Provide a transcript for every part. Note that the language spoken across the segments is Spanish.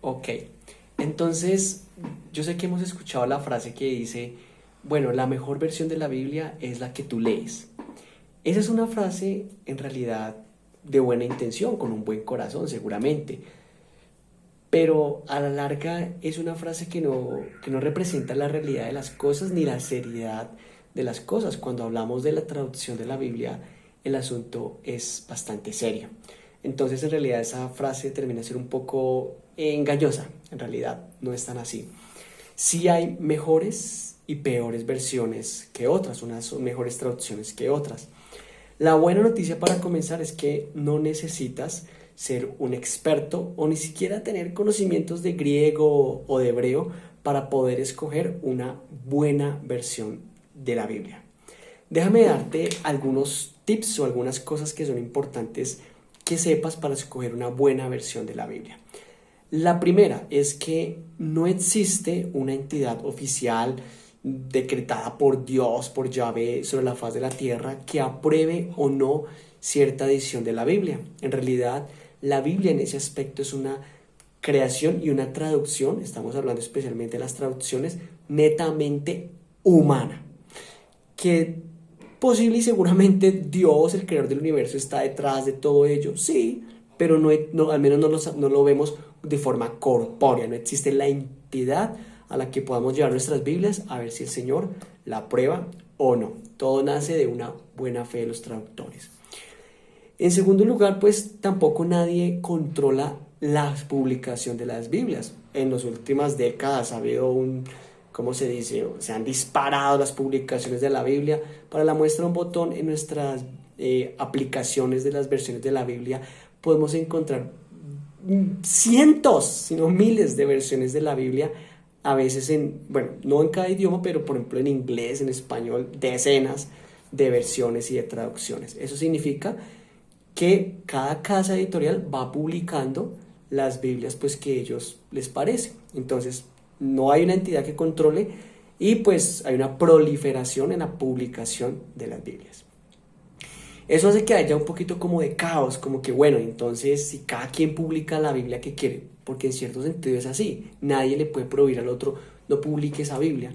Ok, entonces yo sé que hemos escuchado la frase que dice, bueno, la mejor versión de la Biblia es la que tú lees. Esa es una frase en realidad de buena intención, con un buen corazón seguramente, pero a la larga es una frase que no representa la realidad de las cosas ni la seriedad de las cosas. Cuando hablamos de la traducción de la Biblia, el asunto es bastante serio. Entonces, en realidad, esa frase termina siendo un poco engañosa. En realidad, no es tan así. Sí hay mejores y peores versiones que otras, unas son mejores traducciones que otras. La buena noticia para comenzar es que no necesitas ser un experto o ni siquiera tener conocimientos de griego o de hebreo para poder escoger una buena versión de la Biblia. Déjame darte algunos tips o algunas cosas que son importantes que sepas para escoger una buena versión de la Biblia. La primera es que no existe una entidad oficial decretada por Dios, por Yahvé, sobre la faz de la tierra que apruebe o no cierta edición de la Biblia. En realidad, la Biblia en ese aspecto es una creación y una traducción, estamos hablando especialmente de las traducciones, netamente humana, que posible y seguramente Dios, el creador del universo, está detrás de todo ello, sí, pero al menos no lo vemos de forma corpórea, no existe la entidad a la que podamos llevar nuestras Biblias a ver si el Señor la aprueba o no. Todo nace de una buena fe de los traductores. En segundo lugar, pues tampoco nadie controla la publicación de las Biblias. En las últimas décadas ha habido ¿cómo se dice? Se han disparado las publicaciones de la Biblia. Para la muestra un botón en nuestras aplicaciones de las versiones de la Biblia podemos encontrar cientos, sino miles de versiones de la Biblia, a veces bueno, no en cada idioma, pero por ejemplo en inglés, en español, decenas de versiones y de traducciones. Eso significa que cada casa editorial va publicando las Biblias pues que a ellos les parece. Entonces, no hay una entidad que controle y pues hay una proliferación en la publicación de las Biblias. Eso hace que haya un poquito como de caos, como que bueno, entonces si cada quien publica la Biblia que quiere, porque en cierto sentido es así, nadie le puede prohibir al otro no publique esa Biblia.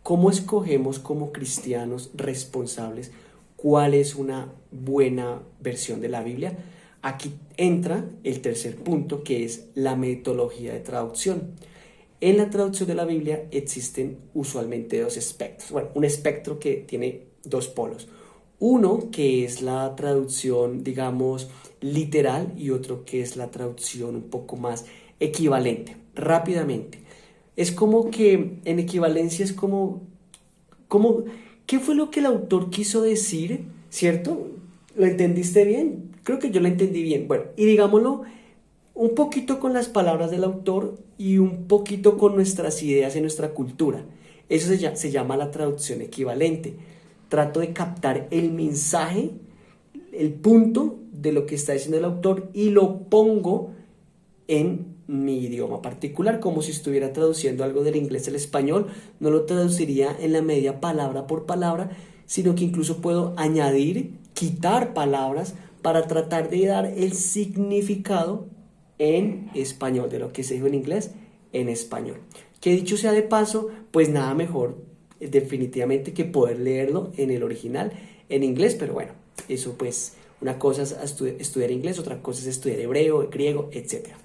¿Cómo escogemos como cristianos responsables cuál es una buena versión de la Biblia? Aquí entra el tercer punto, que es la metodología de traducción. En la traducción de la Biblia existen usualmente dos espectros. Bueno, un espectro que tiene dos polos. Uno que es la traducción, digamos, literal y otro que es la traducción un poco más equivalente. Rápidamente. Es como que en equivalencia es como, ¿qué fue lo que el autor quiso decir? ¿Cierto? ¿Lo entendiste bien? Creo que yo lo entendí bien. Bueno, y digámoslo un poquito con las palabras del autor y un poquito con nuestras ideas y nuestra cultura. Eso se llama la traducción equivalente. Trato de captar el mensaje, el punto de lo que está diciendo el autor y lo pongo en mi idioma particular, como si estuviera traduciendo algo del inglés al español. No lo traduciría en la medida palabra por palabra, sino que incluso puedo añadir, quitar palabras para tratar de dar el significado en español, de lo que se dijo en inglés en español. Que dicho sea de paso, pues nada mejor definitivamente que poder leerlo en el original en inglés, pero bueno, eso pues una cosa es estudiar inglés, otra cosa es estudiar hebreo, griego, etcétera.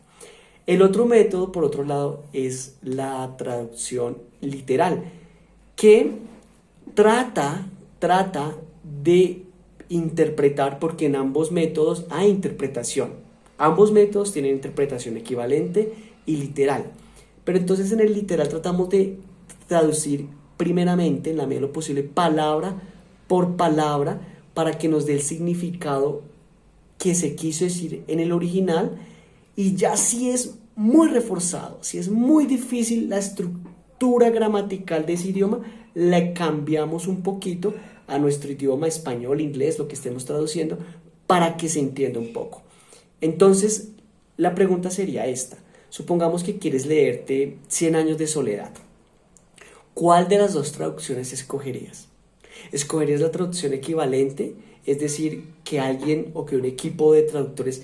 El otro método, por otro lado, es la traducción literal, que trata de interpretar, porque en ambos métodos hay interpretación. Ambos métodos tienen interpretación equivalente y literal. Pero entonces en el literal tratamos de traducir primeramente, en la medida de lo posible, palabra por palabra, para que nos dé el significado que se quiso decir en el original. Y ya si es muy reforzado, si es muy difícil la estructura gramatical de ese idioma, le cambiamos un poquito a nuestro idioma español, inglés, lo que estemos traduciendo, para que se entienda un poco. Entonces, la pregunta sería esta. Supongamos que quieres leerte Cien años de soledad. ¿Cuál de las dos traducciones escogerías? ¿Escogerías la traducción equivalente? Es decir, que alguien o que un equipo de traductores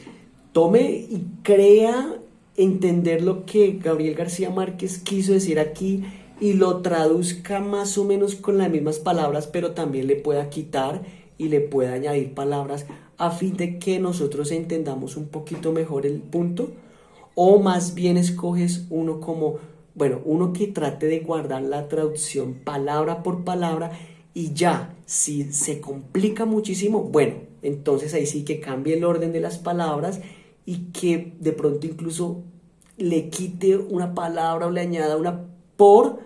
tome y crea entender lo que Gabriel García Márquez quiso decir aquí y lo traduzca más o menos con las mismas palabras, pero también le pueda quitar y le pueda añadir palabras a fin de que nosotros entendamos un poquito mejor el punto, o más bien escoges uno como, bueno, uno que trate de guardar la traducción palabra por palabra y ya, si se complica muchísimo, bueno, entonces ahí sí que cambie el orden de las palabras y que de pronto incluso le quite una palabra o le añada una por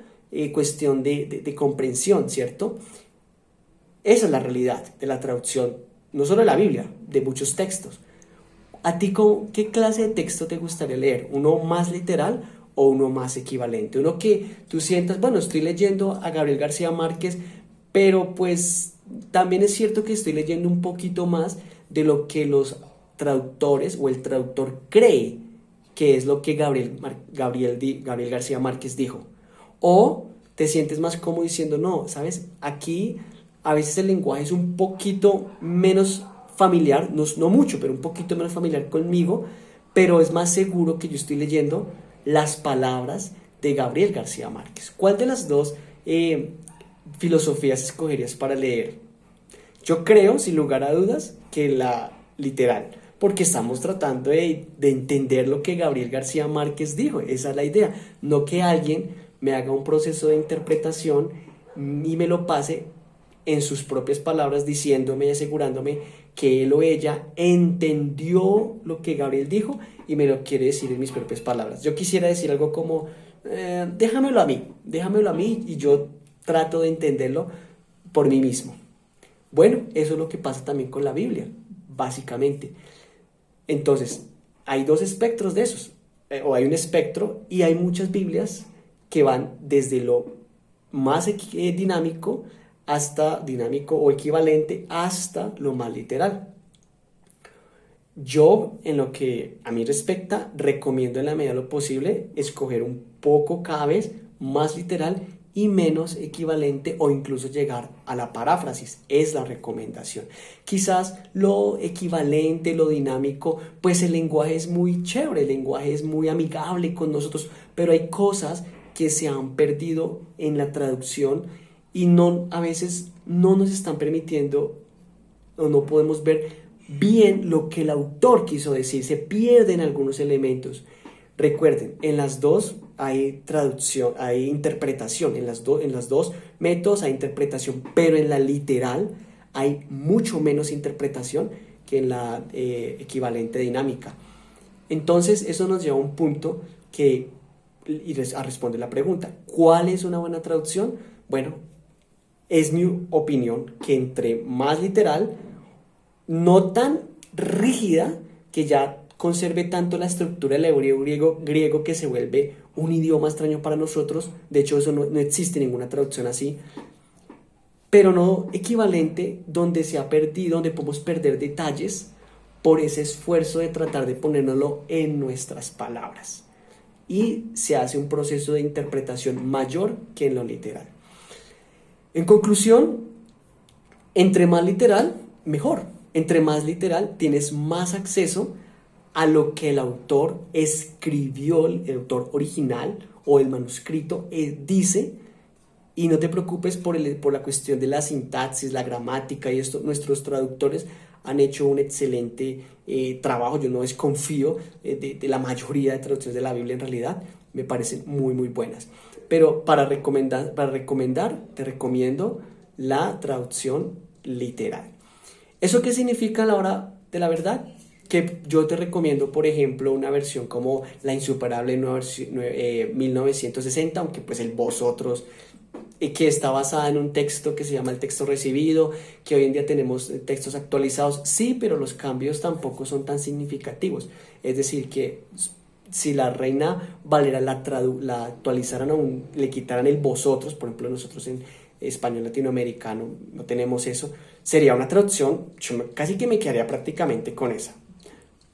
cuestión de comprensión, ¿cierto? Esa es la realidad de la traducción, no solo de la Biblia, de muchos textos. ¿A ti qué clase de texto te gustaría leer? ¿Uno más literal o uno más equivalente? Uno que tú sientas, bueno, estoy leyendo a Gabriel García Márquez, pero pues también es cierto que estoy leyendo un poquito más de lo que los traductores o el traductor cree que es lo que Gabriel García Márquez dijo. O te sientes más cómodo diciendo, no, ¿sabes? Aquí a veces el lenguaje es un poquito menos familiar, no mucho, pero un poquito menos familiar conmigo, pero es más seguro que yo estoy leyendo las palabras de Gabriel García Márquez. ¿Cuál de las dos filosofías escogerías para leer? Yo creo, sin lugar a dudas, que la literal, porque estamos tratando de entender lo que Gabriel García Márquez dijo. Esa es la idea, no que alguien me haga un proceso de interpretación y me lo pase en sus propias palabras, diciéndome y asegurándome que él o ella entendió lo que Gabriel dijo y me lo quiere decir en mis propias palabras. Yo quisiera decir algo como, déjamelo a mí y yo trato de entenderlo por mí mismo. Bueno, eso es lo que pasa también con la Biblia, básicamente. Entonces, hay dos espectros de esos, o hay un espectro y hay muchas Biblias que van desde lo más dinámico o equivalente hasta lo más literal. Yo, en lo que a mí respecta, recomiendo en la medida de lo posible escoger un poco cada vez más literal y menos equivalente, o incluso llegar a la paráfrasis. Es la recomendación. Quizás lo equivalente, lo dinámico, pues el lenguaje es muy chévere, el lenguaje es muy amigable con nosotros, pero hay cosas que se han perdido en la traducción y a veces no nos están permitiendo o no podemos ver bien lo que el autor quiso decir, se pierden algunos elementos. Recuerden, en las dos hay traducción, hay interpretación, en los dos métodos hay interpretación, pero en la literal hay mucho menos interpretación que en la equivalente dinámica. Entonces eso nos lleva a un punto a responder la pregunta, ¿cuál es una buena traducción? Bueno, es mi opinión que entre más literal, no tan rígida que ya conserve tanto la estructura del hebreo griego que se vuelve un idioma extraño para nosotros. De hecho, eso no existe ninguna traducción así. Pero no equivalente, donde se ha perdido, donde podemos perder detalles por ese esfuerzo de tratar de ponérnoslo en nuestras palabras. Y se hace un proceso de interpretación mayor que en lo literal. En conclusión, entre más literal, mejor. Entre más literal, tienes más acceso a lo que el autor escribió, el autor original o el manuscrito dice, y no te preocupes por la cuestión de la sintaxis, la gramática y esto. Nuestros traductores han hecho un excelente trabajo. Yo no desconfío de la mayoría de traducciones de la Biblia, en realidad me parecen muy muy buenas, pero para recomendar te recomiendo la traducción literal. ¿Eso qué significa a la hora de la verdad? Que yo te recomiendo, por ejemplo, una versión como La Insuperable 1960, aunque pues el Vosotros, que está basada en un texto que se llama el texto recibido, que hoy en día tenemos textos actualizados, sí, pero los cambios tampoco son tan significativos. Es decir, que si la Reina Valera la actualizaran le quitaran el vosotros, por ejemplo, nosotros en español latinoamericano no tenemos eso, sería una traducción, yo casi que me quedaría prácticamente con esa,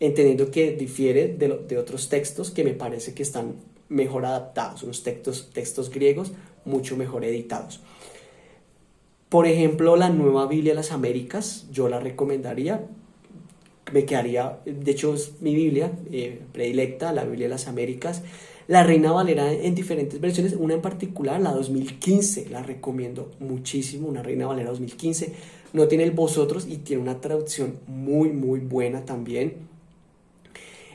entendiendo que difiere de otros textos que me parece que están mejor adaptados, unos textos griegos mucho mejor editados. Por ejemplo, la Nueva Biblia de las Américas, yo la recomendaría. me quedaría, de hecho es mi Biblia predilecta, la Biblia de las Américas, la Reina Valera en diferentes versiones, una en particular, la 2015, la recomiendo muchísimo, una Reina Valera 2015, no tiene el vosotros y tiene una traducción muy muy buena también.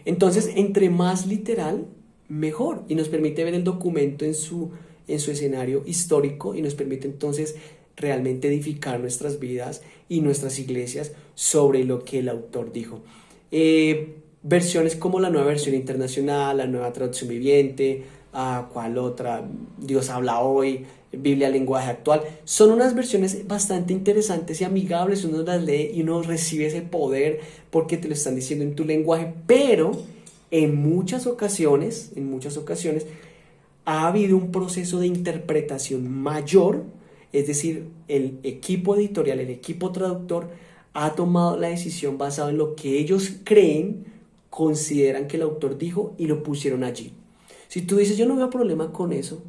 Entonces, entre más literal, mejor, y nos permite ver el documento en su escenario histórico y nos permite entonces realmente edificar nuestras vidas y nuestras iglesias sobre lo que el autor dijo. Versiones como la nueva versión internacional, la nueva traducción viviente, ¿cuál otra? Dios habla hoy, Biblia lenguaje actual, son unas versiones bastante interesantes y amigables. Uno las lee y uno recibe ese poder porque te lo están diciendo en tu lenguaje, pero en muchas ocasiones ha habido un proceso de interpretación mayor, es decir, el equipo editorial, el equipo traductor ha tomado la decisión basada en lo que ellos creen, consideran que el autor dijo y lo pusieron allí. Si tú dices, yo no veo problema con eso,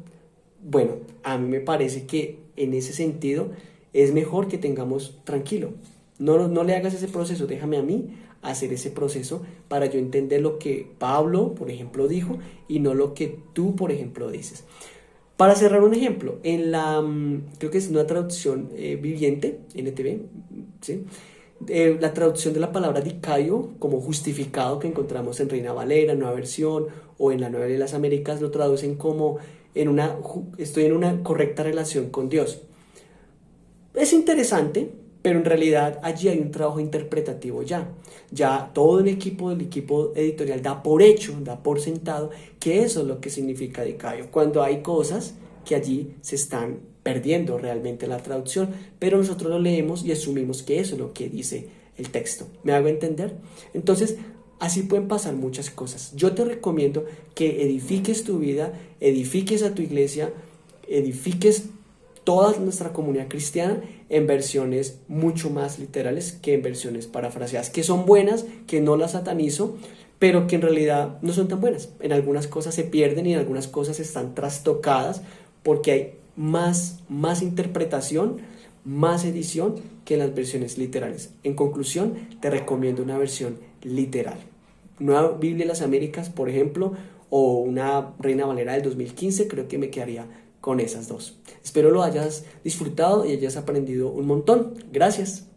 bueno, a mí me parece que en ese sentido es mejor que tengamos tranquilo. No le hagas ese proceso, déjame a mí hacer ese proceso para yo entender lo que Pablo, por ejemplo, dijo y no lo que tú, por ejemplo, dices. Para cerrar un ejemplo, creo que es una traducción viviente, NTV, ¿sí? La traducción de la palabra dicario como justificado que encontramos en Reina Valera, Nueva Versión o en la Nueva de las Américas lo traducen como estoy en una correcta relación con Dios. Es interesante, pero en realidad allí hay un trabajo interpretativo ya. Ya todo el equipo editorial da por hecho, da por sentado que eso es lo que significa dicario, cuando hay cosas que allí se están perdiendo realmente la traducción, pero nosotros lo leemos y asumimos que eso es lo que dice el texto. ¿Me hago entender? Entonces, así pueden pasar muchas cosas. Yo te recomiendo que edifiques tu vida, edifiques a tu iglesia, edifiques toda nuestra comunidad cristiana en versiones mucho más literales que en versiones parafraseadas, que son buenas, que no las satanizo, pero que en realidad no son tan buenas. En algunas cosas se pierden y en algunas cosas están trastocadas porque hay más interpretación, más edición que en las versiones literales. En conclusión, te recomiendo una versión literal. Nueva Biblia de las Américas, por ejemplo, o una Reina Valera del 2015, creo que me quedaría con esas dos. Espero lo hayas disfrutado y hayas aprendido un montón. Gracias.